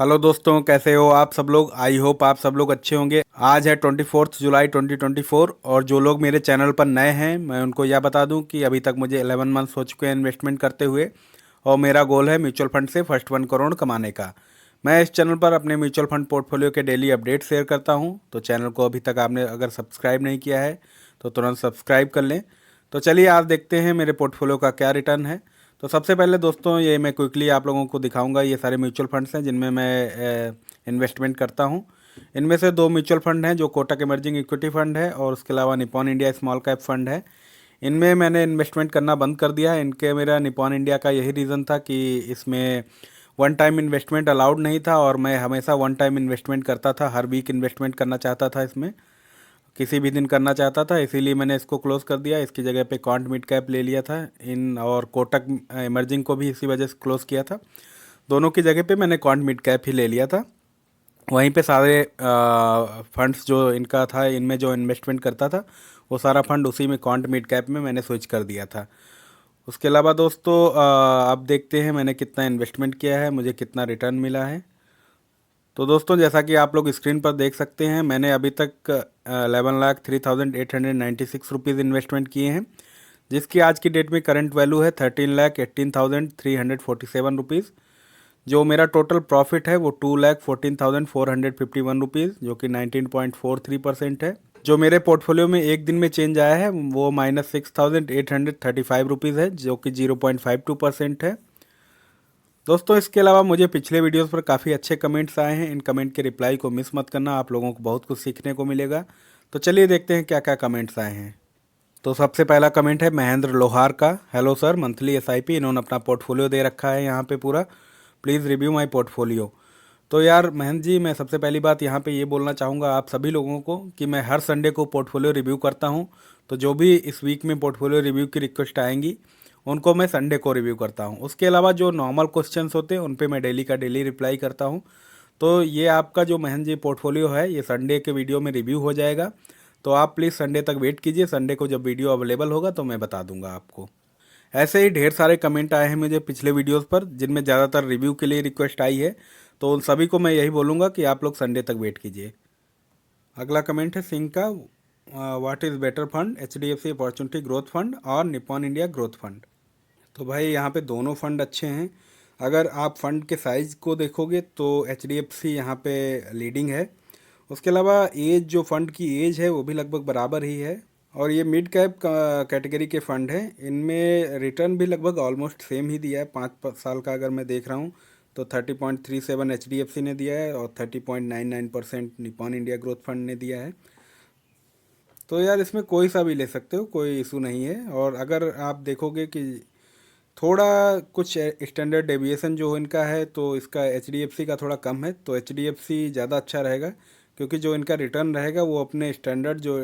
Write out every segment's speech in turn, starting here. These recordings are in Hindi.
हेलो दोस्तों, कैसे हो आप सब लोग। आई होप आप सब लोग अच्छे होंगे। आज है 24 जुलाई 2024 और जो लोग मेरे चैनल पर नए हैं मैं उनको यह बता दूं कि अभी तक मुझे 11 मंथ्स हो चुके हैं इन्वेस्टमेंट करते हुए और मेरा गोल है म्यूचुअल फंड से फर्स्ट 1 करोड़ कमाने का। मैं इस चैनल पर अपने म्यूचुअल फंड पोर्टफोलियो के डेली अपडेट शेयर करता हूं, तो चैनल को अभी तक आपने अगर सब्सक्राइब नहीं किया है तो तुरंत सब्सक्राइब कर लें। तो चलिए आज देखते हैं मेरे पोर्टफोलियो का क्या रिटर्न है। तो सबसे पहले दोस्तों ये मैं क्विकली आप लोगों को दिखाऊंगा, ये सारे म्यूचुअल फंड्स हैं जिनमें मैं इन्वेस्टमेंट करता हूं। इनमें से 2 म्यूचुअल फंड हैं जो कोटक इमर्जिंग इक्विटी फंड है और उसके अलावा Nippon India small cap fund है। इनमें मैंने इन्वेस्टमेंट करना बंद कर दिया है। इनके मेरा निपॉन इंडिया का यही रीज़न था कि इसमें वन टाइम इन्वेस्टमेंट अलाउड नहीं था और मैं हमेशा वन टाइम इन्वेस्टमेंट करता था, हर वीक इन्वेस्टमेंट करना चाहता था, इसमें किसी भी दिन करना चाहता था, इसीलिए मैंने इसको क्लोज़ कर दिया। इसकी जगह पे क्वांट मिड कैप ले लिया था इन, और कोटक इमर्जिंग को भी इसी वजह से क्लोज़ किया था। दोनों की जगह पे मैंने क्वांट मिड कैप ही ले लिया था। वहीं पे सारे फंड्स जो इनका था, इनमें जो इन्वेस्टमेंट करता था वो सारा फंड उसी में क्वांट मिड कैप में मैंने स्विच कर दिया था। उसके अलावा दोस्तों अब देखते हैं मैंने कितना इन्वेस्टमेंट किया है, मुझे कितना रिटर्न मिला है। तो दोस्तों जैसा कि आप लोग स्क्रीन पर देख सकते हैं, मैंने अभी तक 11,03,896 रुपीज़ इन्वेस्टमेंट किए हैं, जिसकी आज की डेट में करंट वैल्यू है 13,18,347 रुपीज़। जो मेरा टोटल प्रॉफिट है वो 2,14,451 रुपीज़, जो कि 19.43% है। जो मेरे पोर्टफोलियो में एक दिन में चेंज आया है वो -6,835 रुपीज़ है, जो कि 0.52% है। दोस्तों इसके अलावा मुझे पिछले वीडियोस पर काफ़ी अच्छे कमेंट्स आए हैं, इन कमेंट के रिप्लाई को मिस मत करना, आप लोगों को बहुत कुछ सीखने को मिलेगा। तो चलिए देखते हैं क्या क्या कमेंट्स आए हैं। तो सबसे पहला कमेंट है महेंद्र लोहार का। हेलो सर, मंथली एसआईपी, इन्होंने अपना पोर्टफोलियो दे रखा है यहाँ पे पूरा। Please review my portfolio. तो यार महेंद्र जी, मैं सबसे पहली बात यहाँ पे ये बोलना चाहूँगा आप सभी लोगों को कि मैं हर संडे को पोर्टफोलियो रिव्यू करता हूँ। तो जो भी इस वीक में पोर्टफोलियो रिव्यू की रिक्वेस्ट आएंगी उनको मैं संडे को रिव्यू करता हूँ। उसके अलावा जो नॉर्मल क्वेश्चंस होते हैं उन पे मैं डेली का डेली रिप्लाई करता हूँ। तो ये आपका जो महेंद्र जी पोर्टफोलियो है ये संडे के वीडियो में रिव्यू हो जाएगा। तो आप प्लीज़ संडे तक वेट कीजिए, संडे को जब वीडियो अवेलेबल होगा तो मैं बता दूंगा आपको। ऐसे ही ढेर सारे कमेंट आए हैं मुझे पिछले वीडियोस पर जिनमें ज़्यादातर रिव्यू के लिए रिक्वेस्ट आई है, तो उन सभी को मैं यही बोलूँगा कि आप लोग संडे तक वेट कीजिए। अगला कमेंट है सिंह का। What is better fund, HDFC opportunity growth fund और निपॉन इंडिया ग्रोथ फंड। तो भाई यहाँ पे दोनों फंड अच्छे हैं। अगर आप फंड के साइज़ को देखोगे तो HDFC यहाँ पे लीडिंग है। उसके अलावा एज, जो फंड की एज है वो भी लगभग बराबर ही है। और ये मिड कैप कैटेगरी के फंड हैं, इनमें रिटर्न भी लगभग ऑलमोस्ट सेम ही दिया है। 5 साल का अगर मैं देख रहा हूँ तो 30.37 HDFC ने दिया है और 30.99% निपॉन इंडिया ग्रोथ फंड ने दिया है। तो यार इसमें कोई सा भी ले सकते हो, कोई इशू नहीं है। और अगर आप देखोगे कि थोड़ा कुछ स्टैंडर्ड डेविएशन जो इनका है तो इसका HDFC का थोड़ा कम है, तो HDFC ज़्यादा अच्छा रहेगा, क्योंकि जो इनका रिटर्न रहेगा वो अपने स्टैंडर्ड जो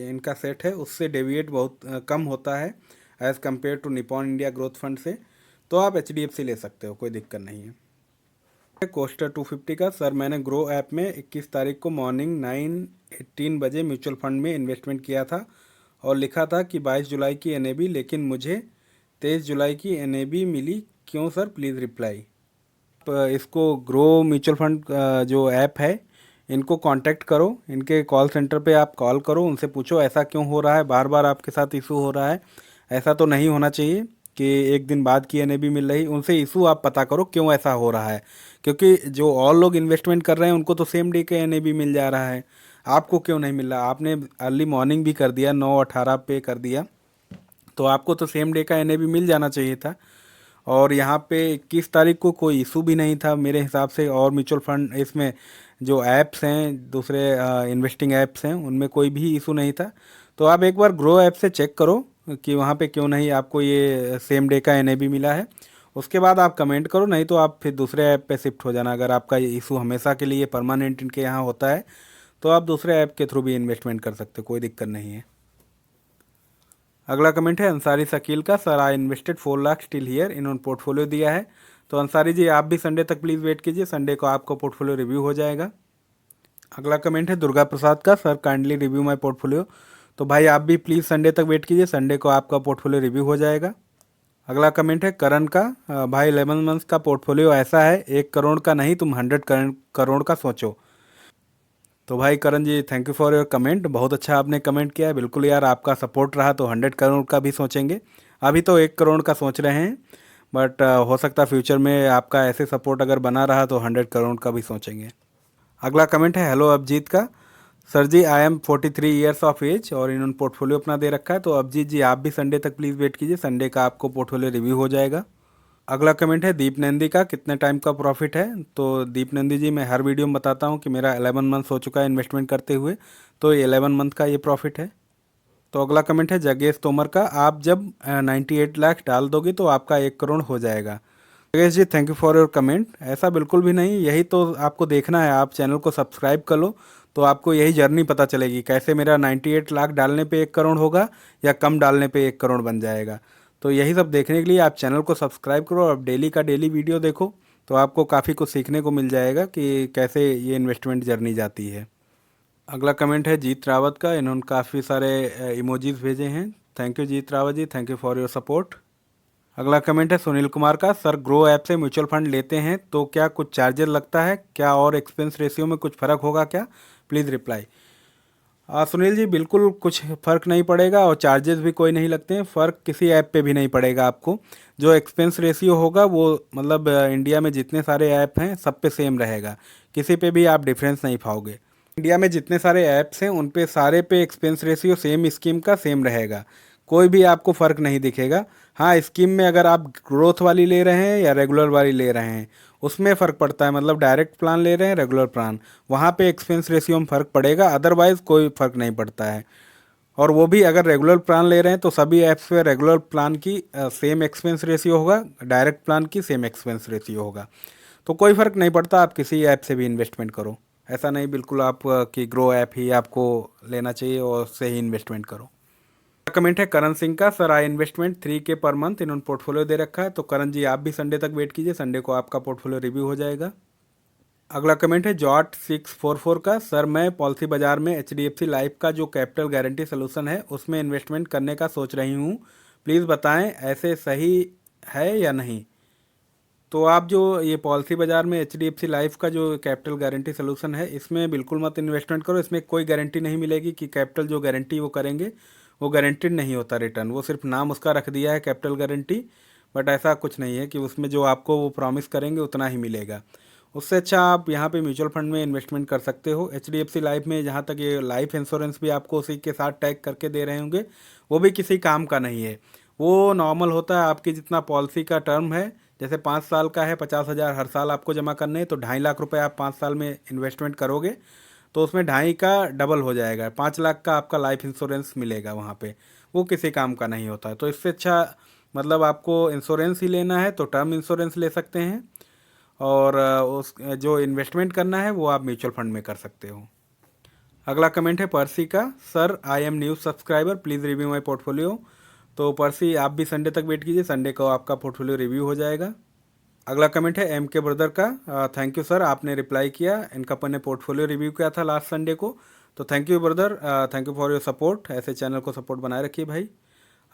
इनका सेट है उससे डेविएट बहुत कम होता है as compare to Nippon India growth fund से। तो आप HDFC ले सकते हो, कोई दिक्कत नहीं है। कोस्टर 250 का। सर मैंने ग्रो ऐप में 21 तारीख को मॉर्निंग 9:18 बजे म्यूचुअल फंड में इन्वेस्टमेंट किया था और लिखा था कि 22 जुलाई की NAV, लेकिन मुझे 23 जुलाई की NAV मिली, क्यों सर, प्लीज़ रिप्लाई। इसको ग्रो म्यूचुअल फंड जो ऐप है इनको कांटेक्ट करो, इनके कॉल सेंटर पे आप कॉल करो, उनसे पूछो ऐसा क्यों हो रहा है, बार बार आपके साथ इशू हो रहा है। ऐसा तो नहीं होना चाहिए कि एक दिन बाद की NAV मिल रही। उनसे इशू आप पता करो क्यों ऐसा हो रहा है, क्योंकि जो और लोग इन्वेस्टमेंट कर रहे हैं उनको तो सेम डे के NAV मिल जा रहा है, आपको क्यों नहीं मिल रहा। आपने अर्ली मॉर्निंग भी कर दिया, 9:18 पे कर दिया, तो आपको तो सेम डे का NAV मिल जाना चाहिए था। और यहाँ पे 21 तारीख को कोई इशू भी नहीं था मेरे हिसाब से। और म्यूचुअल फंड इसमें जो ऐप्स हैं, दूसरे इन्वेस्टिंग ऐप्स हैं, उनमें कोई भी इशू नहीं था। तो आप एक बार ग्रो ऐप से चेक करो कि वहाँ पे क्यों नहीं आपको ये सेम डे का NAV मिला है। उसके बाद आप कमेंट करो, नहीं तो आप फिर दूसरे ऐप पे शिफ्ट हो जाना। अगर आपका ये इशू हमेशा के लिए परमानेंट इनके यहाँ होता है तो आप दूसरे ऐप के थ्रू भी इन्वेस्टमेंट कर सकते हो, कोई दिक्कत नहीं है। अगला कमेंट है अंसारी शकील का। Sir I invested 4 lakh still here, इन्होंने पोर्टफोलियो दिया है। तो अंसारी जी आप भी संडे तक प्लीज़ वेट कीजिए, संडे को आपका पोर्टफोलियो रिव्यू हो जाएगा। अगला कमेंट है दुर्गा प्रसाद का। Sir kindly review my portfolio. तो भाई आप भी प्लीज़ संडे तक वेट कीजिए, संडे को आपका पोर्टफोलियो रिव्यू हो जाएगा। अगला कमेंट है करण का, भाई 11 मंथ्स का पोर्टफोलियो ऐसा है 1 करोड़ का नहीं, तुम 100 करोड़ का सोचो। तो भाई Karan ji, thank you for your comment, बहुत अच्छा आपने कमेंट किया है। बिल्कुल यार, आपका सपोर्ट रहा तो 100 करोड़ का भी सोचेंगे। अभी तो 1 करोड़ का सोच रहे हैं, बट हो सकता है फ्यूचर में आपका ऐसे सपोर्ट अगर बना रहा तो 100 करोड़ का भी सोचेंगे। अगला कमेंट है हेलो अभिजीत का, sir ji I am 43 years of age, और इन्होंने पोर्टफोलियो अपना दे रखा है। तो अभिजीत जी आप भी संडे तक प्लीज़ वेट कीजिए, संडे का आपको पोर्टफोलियो रिव्यू हो जाएगा। अगला कमेंट है दीप नंदी का, कितने टाइम का प्रॉफिट है। तो दीप नंदी जी, मैं हर वीडियो में बताता हूँ कि मेरा 11 मंथ्स हो चुका है इन्वेस्टमेंट करते हुए, तो ये 11 मंथ का ये प्रॉफिट है। तो अगला कमेंट है जगेश तोमर का, आप जब 98 लाख डाल दोगे तो आपका 1 करोड़ हो जाएगा। जगेश ji, thank you for your comment. ऐसा बिल्कुल भी नहीं, यही तो आपको देखना है, आप चैनल को सब्सक्राइब कर लो तो आपको यही जर्नी पता चलेगी कैसे मेरा 98 लाख डालने पे 1 करोड़ होगा या कम डालने पे 1 करोड़ बन जाएगा। तो यही सब देखने के लिए आप चैनल को सब्सक्राइब करो और डेली का डेली वीडियो देखो, तो आपको काफ़ी कुछ सीखने को मिल जाएगा कि कैसे ये इन्वेस्टमेंट जर्नी जाती है। अगला कमेंट है जीत रावत का, इन्होंने काफ़ी सारे इमोजीज भेजे हैं। Thank you Jeet Rawat ji, thank you for your support. अगला कमेंट है सुनील कुमार का, सर ग्रो ऐप से म्यूचुअल फंड लेते हैं तो क्या कुछ चार्जेस लगता है क्या, और एक्सपेंस रेशियो में कुछ फ़र्क होगा क्या, प्लीज़ रिप्लाई। सुनील जी, बिल्कुल कुछ फ़र्क नहीं पड़ेगा और चार्जेस भी कोई नहीं लगते हैं, फ़र्क किसी ऐप पे भी नहीं पड़ेगा आपको। जो एक्सपेंस रेशियो होगा वो मतलब इंडिया में जितने सारे ऐप हैं सब पे सेम रहेगा, किसी पे भी आप डिफरेंस नहीं पाओगे। इंडिया में जितने सारे ऐप्स हैं उन पे सारे पे एक्सपेंस रेशियो सेम स्कीम का सेम रहेगा, कोई भी आपको फ़र्क नहीं दिखेगा। हाँ, स्कीम में अगर आप ग्रोथ वाली ले रहे हैं या रेगुलर वाली ले रहे हैं उसमें फ़र्क पड़ता है, मतलब डायरेक्ट प्लान ले रहे हैं रेगुलर प्लान, वहाँ पे एक्सपेंस रेशियो में फ़र्क पड़ेगा, अदरवाइज़ कोई फ़र्क नहीं पड़ता है। और वो भी अगर रेगुलर प्लान ले रहे हैं तो सभी ऐप्स पे रेगुलर प्लान की सेम एक्सपेंस रेशियो होगा, डायरेक्ट प्लान की सेम एक्सपेंस रेशियो होगा। तो कोई फ़र्क नहीं पड़ता, आप किसी ऐप से भी इन्वेस्टमेंट करो, ऐसा नहीं बिल्कुल आप कि ग्रो ऐप ही आपको लेना चाहिए और उससे ही इन्वेस्टमेंट करो। कमेंट है करण सिंह का, sir I investment 3K per month, इन्होंने पोर्टफोलियो दे रखा है। तो करण जी आप भी संडे तक वेट कीजिए, संडे को आपका पोर्टफोलियो रिव्यू हो जाएगा। अगला कमेंट है जॉट 644 का, सर मैं पॉलिसी बाजार में HDFC लाइफ का जो कैपिटल गारंटी सोल्यूशन है उसमें इन्वेस्टमेंट करने का सोच रही हूँ, प्लीज़ बताएं ऐसे सही है या नहीं। तो आप जो ये पॉलिसी बाज़ार में HDFC लाइफ का जो कैपिटल गारंटी सोल्यूशन है इसमें बिल्कुल मत इन्वेस्टमेंट करो, इसमें कोई गारंटी नहीं मिलेगी कि कैपिटल जो गारंटी वो करेंगे वो गारंटीड नहीं होता रिटर्न, वो सिर्फ नाम उसका रख दिया है कैपिटल गारंटी, बट ऐसा कुछ नहीं है कि उसमें जो आपको वो प्रॉमिस करेंगे उतना ही मिलेगा। उससे अच्छा आप यहाँ पे म्यूचुअल फंड में इन्वेस्टमेंट कर सकते हो। HDFC लाइफ में जहाँ तक ये लाइफ इंश्योरेंस भी आपको उसी के साथ टैग करके दे रहे होंगे, वो भी किसी काम का नहीं है, वो नॉर्मल होता है आपकी जितना पॉलिसी का टर्म है, जैसे 5 साल का है 50,000 हर साल आपको जमा करने हैं, तो 2.5 लाख रुपए आप 5 साल में इन्वेस्टमेंट करोगे तो उसमें 2.5 का डबल हो जाएगा, 5 लाख का आपका लाइफ इंश्योरेंस मिलेगा वहाँ पे, वो किसी काम का नहीं होता है। तो इससे अच्छा मतलब आपको इंश्योरेंस ही लेना है तो टर्म इंश्योरेंस ले सकते हैं, और उस जो इन्वेस्टमेंट करना है वो आप म्यूचुअल फंड में कर सकते हो। अगला कमेंट है पर्सी का, sir I am new subscriber please review my portfolio. तो पर्सी आप भी संडे तक वेट कीजिए, संडे को आपका पोर्टफोलियो रिव्यू हो जाएगा। अगला कमेंट है MK ब्रदर का, थैंक यू सर आपने रिप्लाई किया, इनका अपन ने पोर्टफोलियो रिव्यू किया था लास्ट संडे को। तो thank you brother, thank you for your support, ऐसे चैनल को सपोर्ट बनाए रखिए भाई।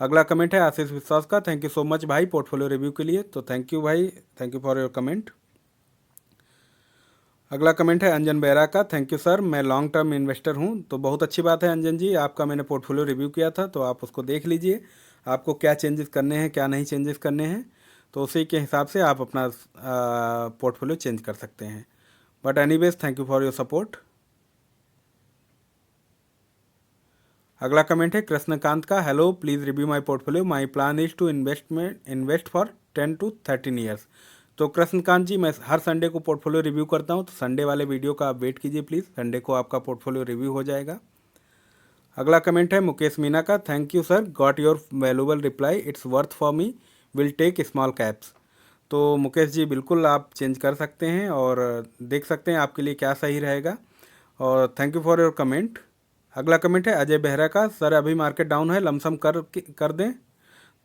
अगला कमेंट है आशीष विश्वास का, थैंक यू सो मच भाई पोर्टफोलियो रिव्यू के लिए। तो थैंक यू भाई, thank you for your comment. अगला कमेंट है अंजन बेरा का, थैंक यू सर मैं लॉन्ग टर्म इन्वेस्टर हूँ। तो बहुत अच्छी बात है अंजन जी, आपका मैंने पोर्टफोलियो रिव्यू किया था तो आप उसको देख लीजिए, आपको क्या चेंजेस करने हैं क्या नहीं चेंजेस करने हैं, तो उसी के हिसाब से आप अपना पोर्टफोलियो चेंज कर सकते हैं। But anyways thank you for your support. अगला कमेंट है कृष्णकांत का, hello please review my portfolio, my plan is to invest for 10 to 13 years. तो कृष्णकांत जी, मैं हर संडे को पोर्टफोलियो रिव्यू करता हूँ, तो संडे वाले वीडियो का आप वेट कीजिए प्लीज़, संडे को आपका पोर्टफोलियो रिव्यू हो जाएगा। अगला कमेंट है मुकेश मीना का, thank you sir got your valuable reply, it's worth for me, will take small caps. तो मुकेश जी बिल्कुल आप चेंज कर सकते हैं और देख सकते हैं आपके लिए क्या सही रहेगा, और thank you for your comment. अगला कमेंट है अजय बेहरा का, सर अभी मार्केट डाउन है लमसम कर दें।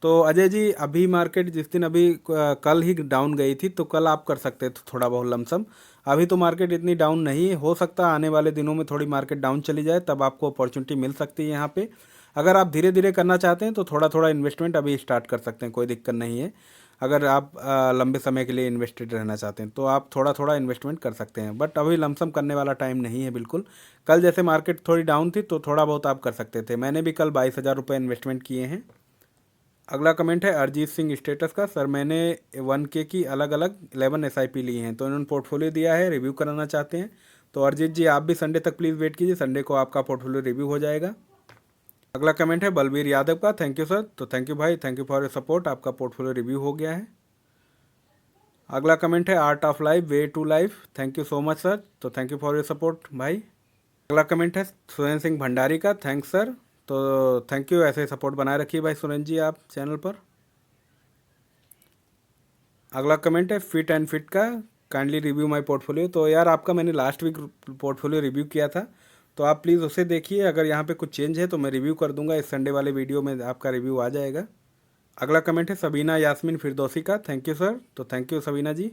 तो अजय जी अभी मार्केट जिस दिन अभी कल ही डाउन गई थी तो कल आप कर सकते थे थोड़ा बहुत लमसम, अभी तो मार्केट इतनी डाउन नहीं है, हो सकता है आने वाले दिनों में थोड़ी मार्केट डाउन चली जाए तब आपको अपॉर्चुनिटी मिल सकती है यहाँ पे। अगर आप धीरे धीरे करना चाहते हैं तो थोड़ा थोड़ा इन्वेस्टमेंट अभी स्टार्ट कर सकते हैं, कोई दिक्कत नहीं है। अगर आप लंबे समय के लिए इन्वेस्टेड रहना चाहते हैं तो आप थोड़ा थोड़ा इन्वेस्टमेंट कर सकते हैं, बट अभी लमसम करने वाला टाइम नहीं है बिल्कुल। कल जैसे मार्केट थोड़ी डाउन थी तो थोड़ा बहुत आप कर सकते थे। मैंने भी कल 22,000 रुपये इन्वेस्टमेंट किए हैं। अगला कमेंट है अरिजीत सिंह स्टेटस का, सर मैंने 1K की अलग अलग 11 SIP ली हैं, तो इन्होंने पोर्टफोलियो दिया है, रिव्यू कराना चाहते हैं। तो अरिजीत जी आप भी संडे तक प्लीज़ वेट कीजिए, संडे को आपका पोर्टफोलियो रिव्यू हो जाएगा। अगला कमेंट है बलबीर यादव का, थैंक यू सर। तो थैंक यू भाई, thank you for your support, आपका पोर्टफोलियो रिव्यू हो गया है। अगला कमेंट है art of life way to life, thank you so much sir. तो thank you for your support भाई। अगला कमेंट है सुरेंद्र सिंह भंडारी का, थैंक्स सर। तो थैंक यू, ऐसे सपोर्ट बनाए रखिए भाई सुरेंद्र जी आप चैनल पर। अगला कमेंट है फिट एंड फिट का, काइंडली रिव्यू माय पोर्टफोलियो। तो यार आपका मैंने लास्ट वीक पोर्टफोलियो रिव्यू किया था, तो आप प्लीज़ उसे देखिए। अगर यहाँ पे कुछ चेंज है तो मैं रिव्यू कर दूंगा, इस संडे वाले वीडियो में आपका रिव्यू आ जाएगा। अगला कमेंट है सबीना यास्मीन फिरदौसी का, थैंक यू सर। तो thank you Sabina ji.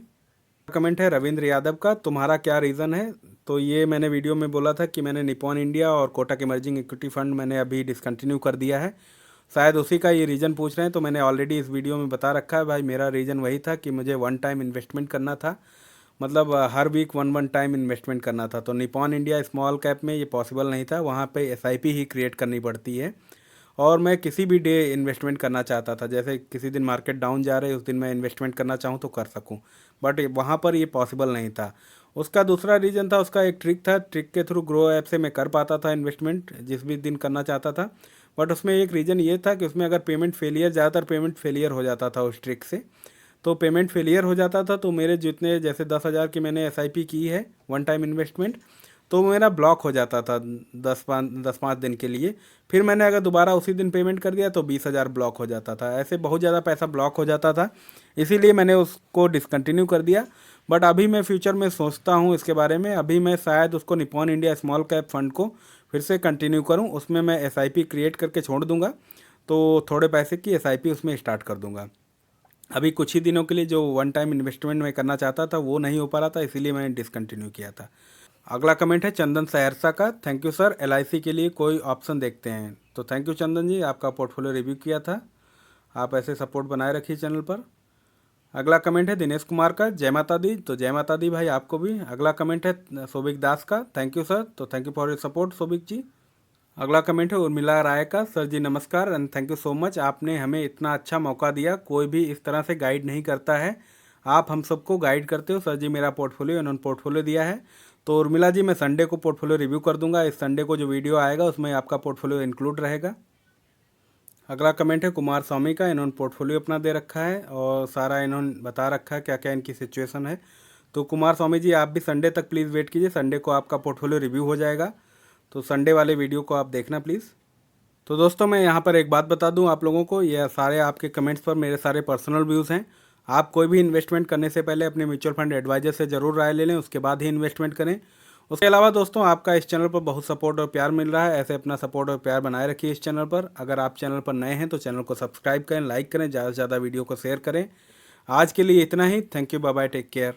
Comment है रविंद्र यादव का, तुम्हारा क्या रीज़न है। तो ये मैंने वीडियो में बोला था कि मैंने निपॉन इंडिया और कोटक इमर्जिंग इक्विटी फंड मैंने अभी डिसकंटिन्यू कर दिया है, शायद उसी का ये रीज़न पूछ रहे हैं। तो मैंने ऑलरेडी इस वीडियो में बता रखा है भाई, मेरा रीज़न वही था कि मुझे वन टाइम इन्वेस्टमेंट करना था, मतलब हर वीक वन टाइम इन्वेस्टमेंट करना था। तो निपॉन इंडिया स्मॉल कैप में ये पॉसिबल नहीं था, वहाँ पे SIP ही क्रिएट करनी पड़ती है। और मैं किसी भी डे इन्वेस्टमेंट करना चाहता था, जैसे किसी दिन मार्केट डाउन जा रहे है उस दिन मैं इन्वेस्टमेंट करना चाहूँ तो कर सकूँ, बट वहाँ पर ये पॉसिबल नहीं था। उसका दूसरा रीज़न था, उसका एक ट्रिक था, ट्रिक के थ्रू ग्रो ऐप से मैं कर पाता था इन्वेस्टमेंट जिस भी दिन करना चाहता था। बट उसमें एक रीज़न ये था कि उसमें अगर पेमेंट फेलियर, ज़्यादातर पेमेंट फेलियर हो जाता था उस ट्रिक से। तो पेमेंट फेलियर हो जाता था तो मेरे जितने, जैसे 10,000 की मैंने SIP की है वन टाइम इन्वेस्टमेंट, तो मेरा ब्लॉक हो जाता था 10-5 दिन के लिए। फिर मैंने अगर दोबारा उसी दिन पेमेंट कर दिया तो 20,000 ब्लॉक हो जाता था, ऐसे बहुत ज़्यादा पैसा ब्लॉक हो जाता था, इसीलिए मैंने उसको डिसकंटिन्यू कर दिया। बट अभी मैं फ्यूचर में सोचता हूँ इसके बारे में, अभी मैं शायद उसको Nippon India small cap fund को फिर से कंटिन्यू करूँ, उसमें मैं SIP क्रिएट करके छोड़ दूँगा, तो थोड़े पैसे की SIP उसमें स्टार्ट कर दूँगा। अभी कुछ ही दिनों के लिए जो वन टाइम इन्वेस्टमेंट मैं करना चाहता था वो नहीं हो पा रहा था, इसीलिए मैंने डिसकंटिन्यू किया था। अगला कमेंट है चंदन सहरसा का, थैंक यू सर, LIC के लिए कोई ऑप्शन देखते हैं। तो थैंक यू चंदन जी, आपका पोर्टफोलियो रिव्यू किया था, आप ऐसे सपोर्ट बनाए रखिए चैनल पर। अगला कमेंट है दिनेश कुमार का, जय माता दी। तो जय माता दी भाई आपको भी। अगला कमेंट है सोबिक दास का, थैंक यू सर। तो thank you for your support Sobik ji. अगला कमेंट है उर्मिला राय का, सर जी नमस्कार and thank you so much, आपने हमें इतना अच्छा मौका दिया, कोई भी इस तरह से गाइड नहीं करता है, आप हम सबको गाइड करते हो सर जी। मेरा पोर्टफोलियो, इन्होंने पोर्टफोलियो दिया है। तो उर्मिला जी मैं संडे को पोर्टफोलियो रिव्यू कर दूंगा, इस संडे को जो वीडियो आएगा उसमें आपका पोर्टफोलियो इंक्लूड रहेगा। अगला कमेंट है कुमार स्वामी का, इन्होंने पोर्टफोलियो अपना दे रखा है और सारा इन्होंने बता रखा है क्या क्या इनकी सिचुएशन है। तो कुमार स्वामी जी आप भी संडे तक प्लीज़ वेट कीजिए, संडे को आपका पोर्टफोलियो रिव्यू हो जाएगा, तो संडे वाले वीडियो को आप देखना प्लीज़। तो दोस्तों मैं यहाँ पर एक बात बता दूँ आप लोगों को, ये सारे आपके कमेंट्स पर मेरे सारे पर्सनल व्यूज़ हैं। आप कोई भी इन्वेस्टमेंट करने से पहले अपने म्यूचुअल फंड एडवाइजर से ज़रूर राय ले लें, उसके बाद ही इन्वेस्टमेंट करें। उसके अलावा दोस्तों आपका इस चैनल पर बहुत सपोर्ट और प्यार मिल रहा है, ऐसे अपना सपोर्ट और प्यार बनाए रखिए इस चैनल पर। अगर आप चैनल पर नए हैं तो चैनल को सब्सक्राइब करें, लाइक करें, ज़्यादा से ज़्यादा वीडियो को शेयर करें। आज के लिए इतना ही, thank you, bye bye, take care.